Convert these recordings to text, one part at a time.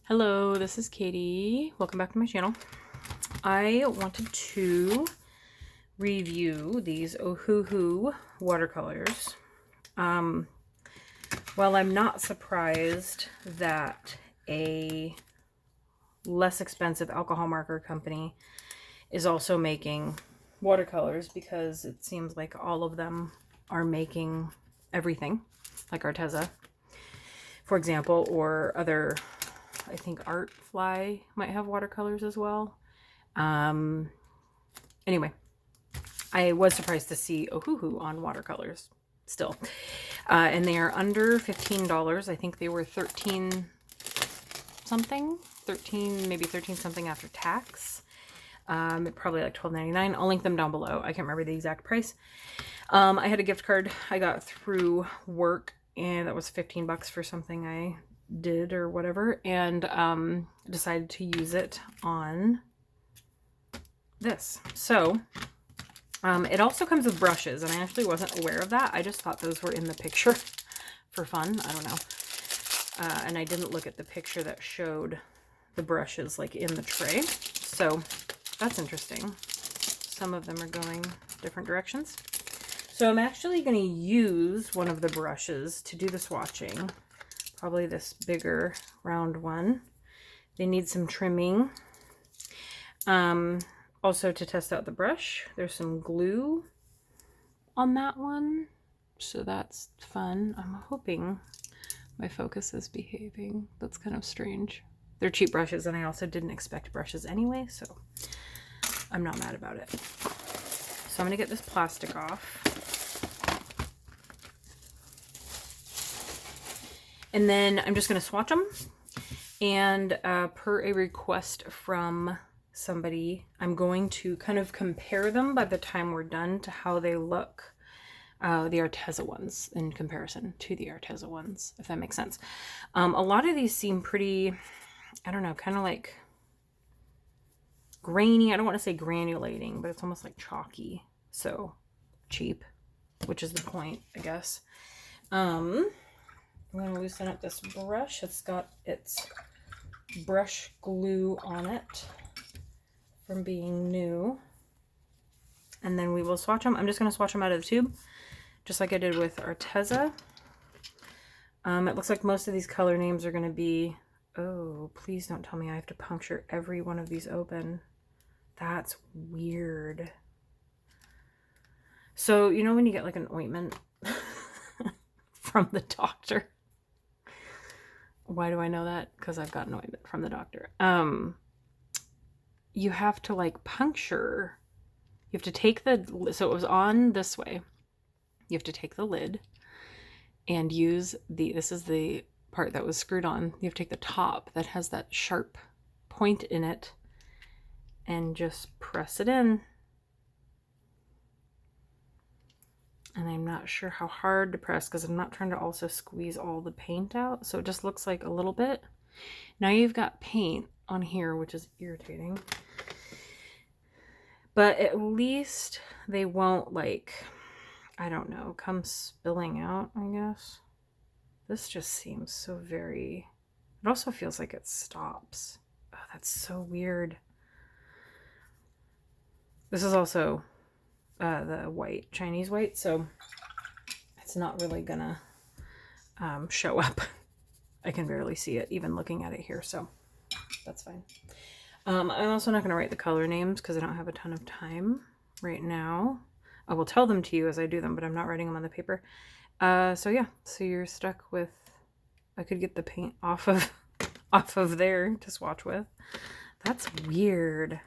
Hello, this is Katie. Welcome back to my channel. I wanted to review these Ohuhu watercolors. While I'm not surprised that a less expensive alcohol marker company is also making watercolors, because it seems like all of them are making everything, like Arteza, for example, or other, I think Art Fly might have watercolors as well. Anyway, I was surprised to see Ohuhu on watercolors still. And they are under $15. I think they were 13 something, 13, maybe 13 something after tax. Probably like $12.99. I'll link them down below. I can't remember the exact price. I had a gift card I got through work, and that was 15 bucks for something I did or whatever, and decided to use it on this. So it also comes with brushes, and I actually wasn't aware of that. I just thought those were in the picture for fun. I don't know. And I didn't look at the picture that showed the brushes like in the tray. So that's interesting. Some of them are going different directions. So I'm actually going to use one of the brushes to do the swatching. Probably this bigger round one. They need some trimming. Also, to test out the brush, there's some glue on that one. So that's fun. I'm hoping my focus is behaving. That's kind of strange. They're cheap brushes, and I also didn't expect brushes anyway, so I'm not mad about it. So I'm going to get this plastic off. And then I'm just going to swatch them. And per a request from somebody, I'm going to kind of compare them by the time we're done to how they look, the Arteza ones, in comparison to the Arteza ones, if that makes sense. A lot of these seem pretty, I don't know, kind of like grainy. I don't want to say granulating, but it's almost like chalky. So cheap, which is the point, I guess. I'm going to loosen up this brush. It's got its brush glue on it from being new. And then we will swatch them. I'm just going to swatch them out of the tube, just like I did with Arteza. It looks like most of these color names are going to be... Oh, please don't tell me I have to puncture every one of these open. That's weird. So, you know when you get like an ointment from the doctor? Why do I know that? Because I've got an ointment from the doctor. You have to like puncture. You have to take the, so it was on this way. You have to take the lid and use the, this is the part that was screwed on. You have to take the top that has that sharp point in it and just press it in. And I'm not sure how hard to press, because I'm not trying to also squeeze all the paint out. So it just looks like a little bit. Now you've got paint on here, which is irritating. But at least they won't, like, I don't know, come spilling out, I guess. This just seems so very... It also feels like it stops. Oh, that's so weird. This is also... the white, Chinese white, so it's not really gonna show up. I can barely see it even looking at it here, so that's fine. I'm also not going to write the color names because I don't have a ton of time right now. I will tell them to you as I do them, but I'm not writing them on the paper. So yeah, so you're stuck with... I could get the paint off of there to swatch with. That's weird.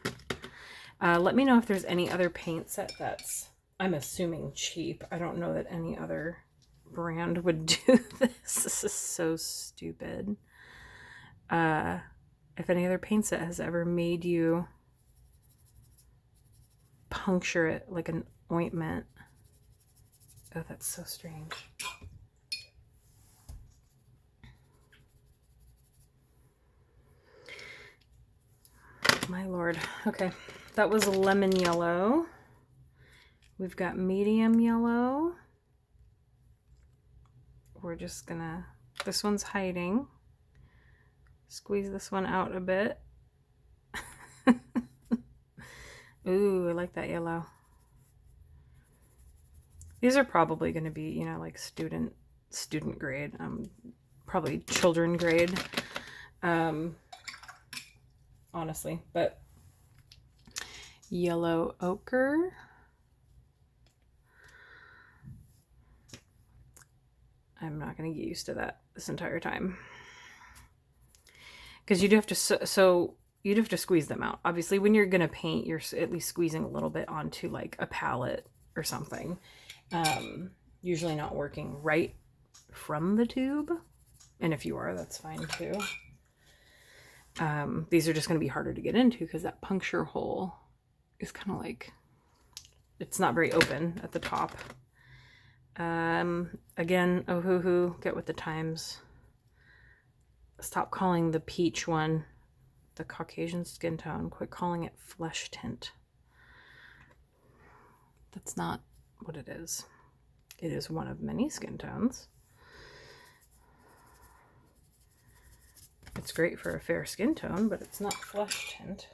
Let me know if there's any other paint set that's, I'm assuming, cheap. I don't know that any other brand would do this. This is so stupid. If any other paint set has ever made you puncture it like an ointment. Oh, that's so strange. My Lord. Okay. That was lemon yellow. We've got medium yellow. We're just gonna, this one's hiding. Squeeze this one out a bit. Ooh, I like that yellow. These are probably going to be, you know, like student grade, probably children grade, honestly. But yellow ochre. I'm not going to get used to that this entire time. Because you'd have to, you'd have to squeeze them out. Obviously, when you're going to paint, you're at least squeezing a little bit onto like a palette or something. Usually not working right from the tube. And if you are, that's fine too. These are just going to be harder to get into because that puncture hole is kind of like, it's not very open at the top. Again, Ohuhu, get with the times. Stop calling the peach one the Caucasian skin tone. Quit calling it flesh tint. That's not what it is. It is one of many skin tones. It's great for a fair skin tone, but it's not flesh tint.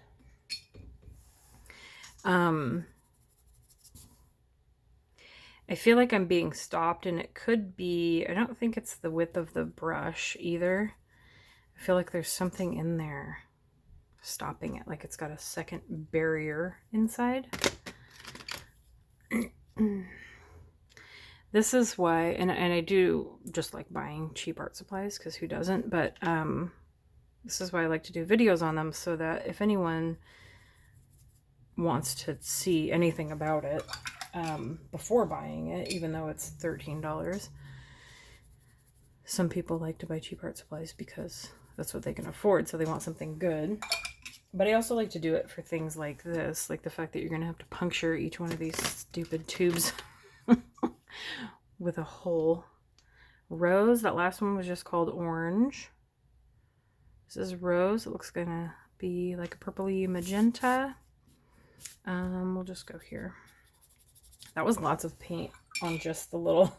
I feel like I'm being stopped, and it could be, I don't think it's the width of the brush either. I feel like there's something in there stopping it, like it's got a second barrier inside. This is why, and I do just like buying cheap art supplies, because who doesn't, but this is why I like to do videos on them, so that if anyone wants to see anything about it before buying it, even though it's $13. Some people like to buy cheap art supplies because that's what they can afford, so they want something good. But I also like to do it for things like this, like the fact that you're going to have to puncture each one of these stupid tubes with a hole. Rose, that last one was just called orange. This is rose. It looks gonna be like a purpley magenta. We'll just go here. That was lots of paint on just the little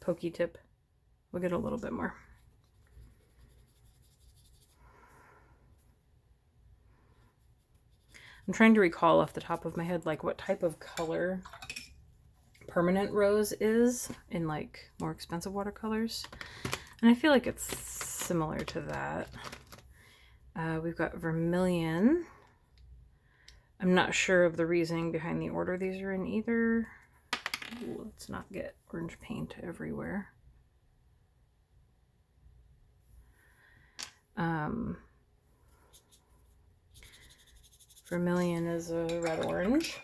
pokey tip. We'll get a little bit more. I'm trying to recall off the top of my head like what type of color permanent rose is in like more expensive watercolors, and I feel like it's similar to that. We've got vermilion. I'm not sure of the reasoning behind the order these are in either. Ooh, let's not get orange paint everywhere. Vermilion is a red-orange.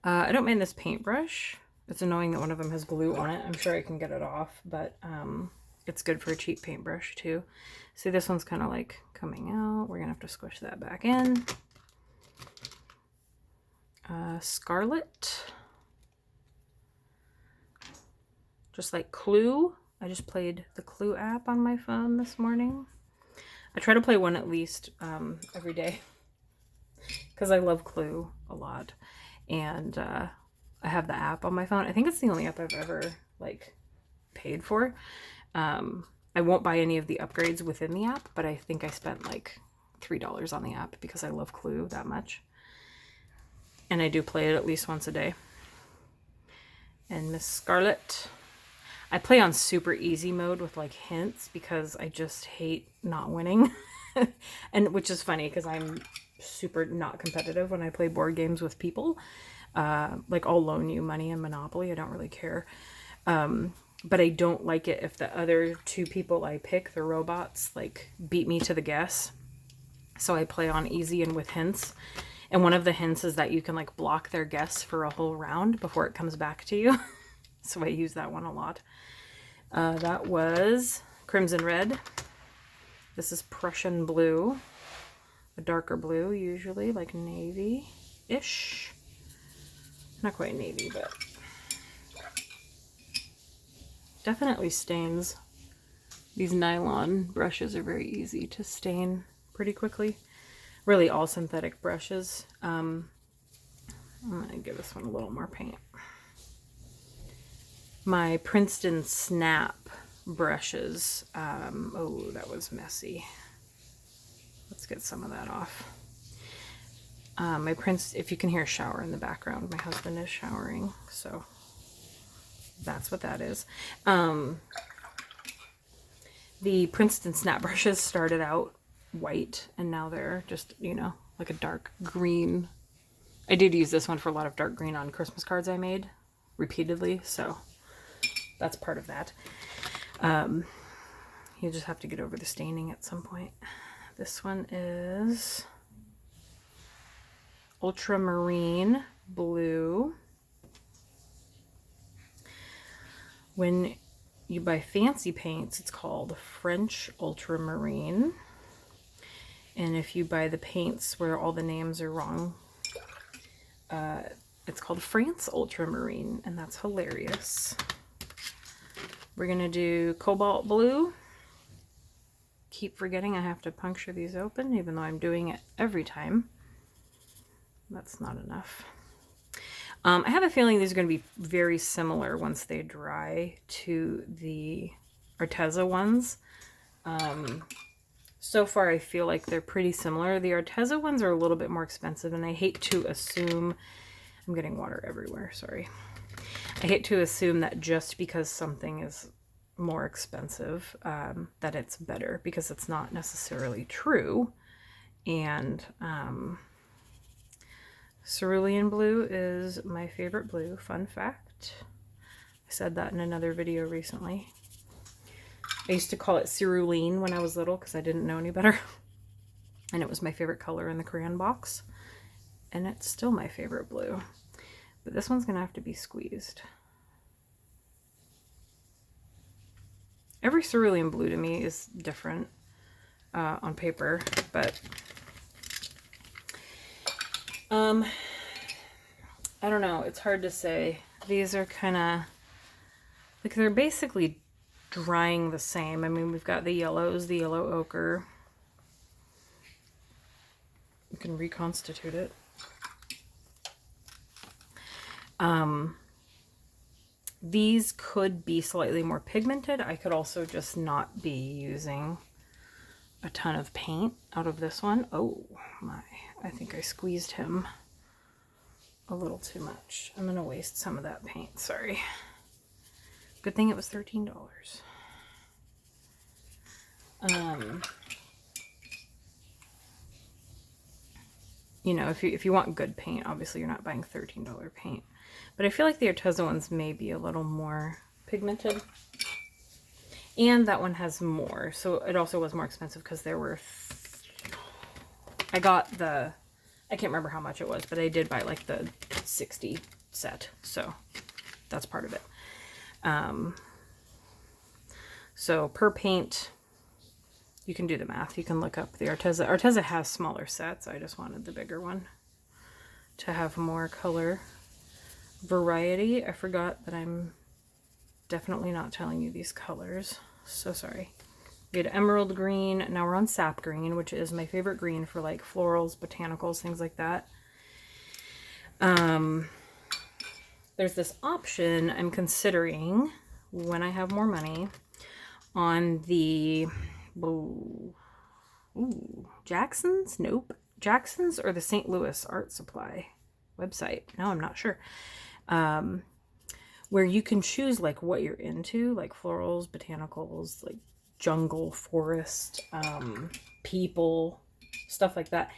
I don't mind this paintbrush. It's annoying that one of them has glue on it. I'm sure I can get it off, but it's good for a cheap paintbrush too. See, this one's kind of like coming out. We're gonna have to squish that back in. Scarlet. Just like Clue. I just played the Clue app on my phone this morning. I try to play one at least every day because I love Clue a lot. And I have the app on my phone. I think it's the only app I've ever like paid for. I won't buy any of the upgrades within the app, but I think I spent like $3 on the app because I love Clue that much. And I do play it at least once a day. And Miss Scarlet. I play on super easy mode with like hints because I just hate not winning. And which is funny because I'm super not competitive when I play board games with people. Like I'll loan you money in Monopoly. I don't really care. But I don't like it if the other two people I pick, the robots, like beat me to the guess. So I play on easy and with hints. And one of the hints is that you can like block their guess for a whole round before it comes back to you. So I use that one a lot. That was Crimson Red. This is Prussian Blue. A darker blue, usually, like navy-ish. Not quite navy, but definitely stains. These nylon brushes are very easy to stain pretty quickly. Really all synthetic brushes. I'm gonna give this one a little more paint. My Princeton Snap brushes. Oh, that was messy. Let's get some of that off. My prince, if you can hear a shower in the background, my husband is showering, so that's what that is. The Princeton snap brushes started out white, and now they're just, you know, like a dark green. I did use this one for a lot of dark green on Christmas cards I made repeatedly, so that's part of that. You just have to get over the staining at some point. This one is ultramarine blue. When you buy fancy paints, it's called French ultramarine. And if you buy the paints where all the names are wrong, it's called France ultramarine, and that's hilarious. We're gonna do cobalt blue. Keep forgetting I have to puncture these open, even though I'm doing it every time. That's not enough. I have a feeling these are going to be very similar once they dry to the Arteza ones. So far I feel like they're pretty similar. The Arteza ones are a little bit more expensive, and I hate to assume, I'm getting water everywhere, sorry. I hate to assume that just because something is more expensive, that it's better, because it's not necessarily true. And cerulean blue is my favorite blue, fun fact. I said that in another video recently. I used to call it cerulean when I was little because I didn't know any better. And it was my favorite color in the crayon box. And it's still my favorite blue. But this one's gonna have to be squeezed. Every cerulean blue to me is different on paper, but I don't know, it's hard to say. These are kind of like, they're basically drying the same. I mean, we've got the yellows, the yellow ochre. You can reconstitute it. These could be slightly more pigmented. I could also just not be using a ton of paint out of this one. Oh my, I think I squeezed him a little too much. I'm gonna waste some of that paint, sorry. Good thing it was $13. You know, if you want good paint, obviously you're not buying $13 paint. But I feel like the Arteza ones may be a little more pigmented. And that one has more, so it also was more expensive because there were... I got the... I can't remember how much it was, but I did buy like the 60 set, so that's part of it. So per paint, you can do the math. You can look up the Arteza. Arteza has smaller sets. I just wanted the bigger one to have more color variety. I forgot that I'm definitely not telling you these colors. So sorry. We had emerald green. Now we're on sap green, which is my favorite green for like florals, botanicals, things like that. There's this option I'm considering when I have more money on the Jackson's? Nope. Jackson's or the St. Louis Art Supply website. No, I'm not sure. Where you can choose like what you're into, like florals, botanicals, like jungle, forest, people, stuff like that.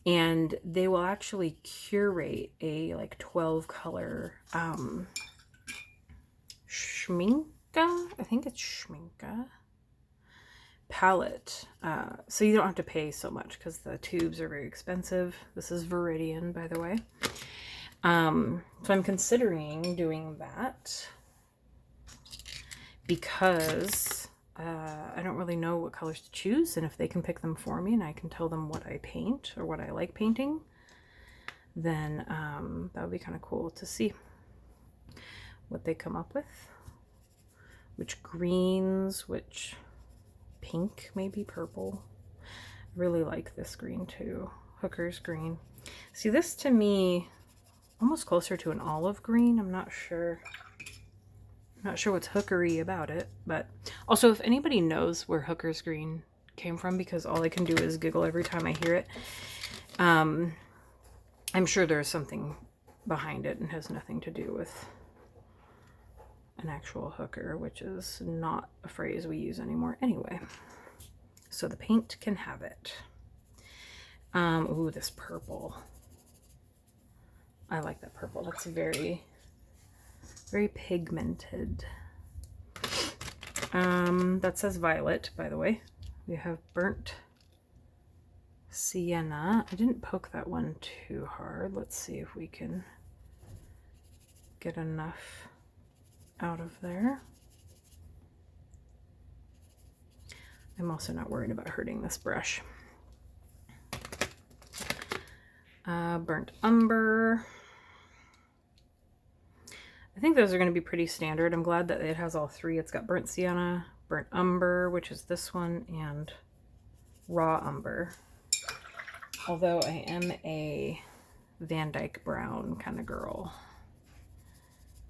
And they will actually curate a like 12 color schminka, I think it's schminka palette. So you don't have to pay so much because the tubes are very expensive. This is Viridian, by the way. So I'm considering doing that because I don't really know what colors to choose, and if they can pick them for me and I can tell them what I paint or what I like painting, then that would be kind of cool to see what they come up with. Which greens, which pink, maybe purple. I really like this green too. Hooker's green. See, this to me, almost closer to an olive green. I'm not sure Not sure what's hookery about it, but also if anybody knows where Hooker's Green came from, because all I can do is giggle every time I hear it, I'm sure there's something behind it and has nothing to do with an actual hooker, which is not a phrase we use anymore anyway. So the paint can have it. Ooh, this purple. I like that purple. That's very, very pigmented. That says violet, by the way. We have burnt sienna. I didn't poke that one too hard. Let's see if we can get enough out of there. I'm also not worried about hurting this brush. Burnt umber. I think those are going to be pretty standard. I'm glad that it has all three. It's got burnt sienna, burnt umber, which is this one, and raw umber. Although I am a Van Dyke brown kind of girl,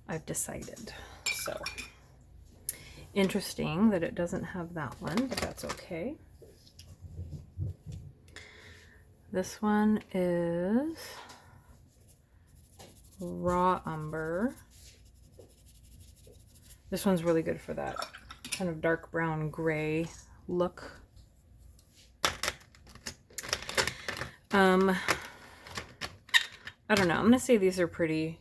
I've decided. So interesting that it doesn't have that one, but that's okay. This one is raw umber. This one's really good for that kind of dark brown gray look. I don't know. I'm gonna say these are pretty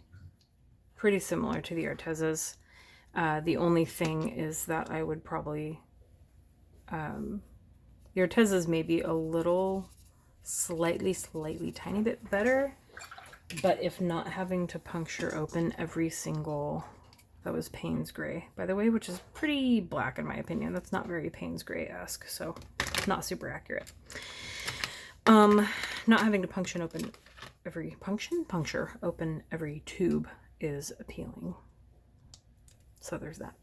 similar to the Artezas. The only thing is that I would probably the Artezas may be a little slightly tiny bit better, but if not having to puncture open every single, that was Payne's Gray, by the way, which is pretty black in my opinion. That's not very Payne's Gray-esque, so not super accurate. Not having to puncture open every tube is appealing. So there's that.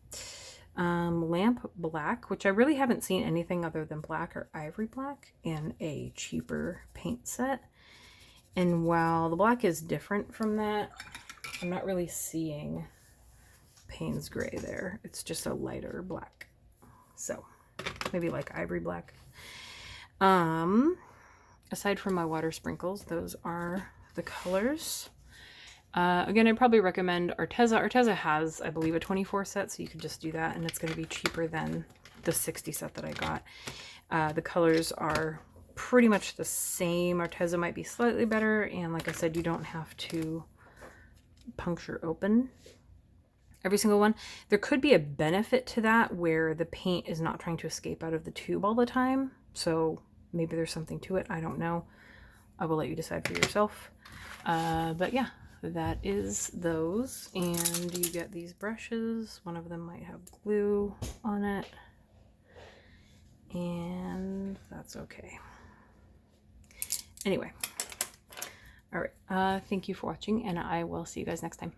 Lamp black, which I really haven't seen anything other than black or ivory black in a cheaper paint set. And while the black is different from that, I'm not really seeing Payne's Gray there. It's just a lighter black. So maybe like ivory black. Aside from my water sprinkles, those are the colors. Again, I'd probably recommend Arteza. Arteza has, I believe, a 24 set, so you could just do that, and it's going to be cheaper than the 60 set that I got. The colors are pretty much the same. Arteza might be slightly better, and like I said, you don't have to puncture open every single one. There could be a benefit to that where the paint is not trying to escape out of the tube all the time, so maybe there's something to it. I don't know. I will let you decide for yourself. But yeah, that is those. And you get these brushes. One of them might have glue on it. And that's okay. Anyway. All right. Thank you for watching, and I will see you guys next time.